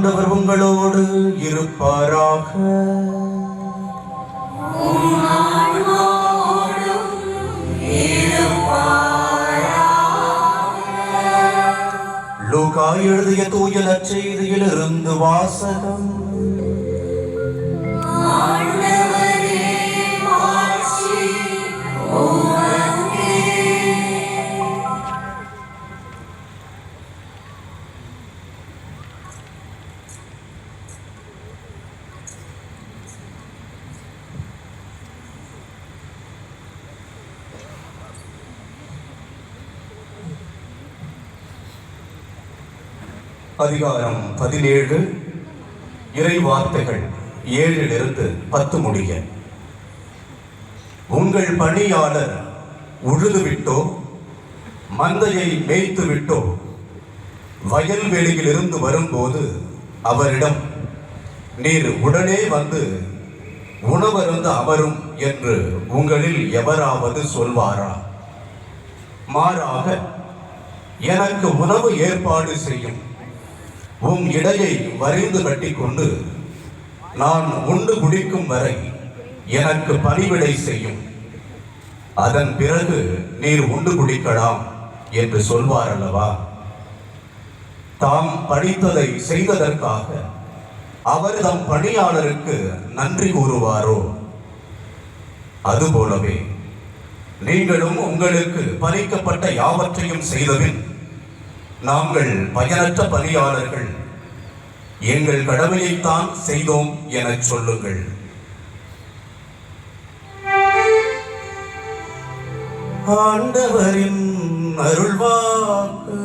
ஆண்டவர் உங்களோடு இருப்பாராக. லூக்கா எழுதிய தூய நற்செய்தியிலிருந்து வாசகம். அதிகாரம் 17, இறை வார்த்தைகள் 7 - 10 முடிய. உங்கள் பணியாளர் உழுதுவிட்டோ மந்தையை மேய்த்து விட்டோ வயல்வெளியிலிருந்து வரும்போது அவரிடம், நீர் உடனே வந்து உணவருந்து அமரும் என்று உங்களில் எவராவது சொல்வாரா? மாறாக, எனக்கு உணவு ஏற்பாடு செய்யும், உம் இடையை வரிந்து கட்டிக்கொண்டு நான் உண்டு குடிக்கும் வரை எனக்கு பணிவிடை செய்யும், அதன் பிறகு நீர் உண்டு குடிக்கலாம் என்று சொல்வார் அல்லவா? தாம் படித்ததை செய்ததற்காக அவர் தம் பணியாளருக்கு நன்றி கூறுவாரோ? அதுபோலவே நீங்களும் உங்களுக்கு பணிக்கப்பட்ட யாவற்றையும் செய்தபின், நாங்கள் பயனற்ற பணியாளர்கள், எங்கள் கடமையைத்தான் செய்தோம் என சொல்லுங்கள். ஆண்டவரின் அருள்வாக்கு.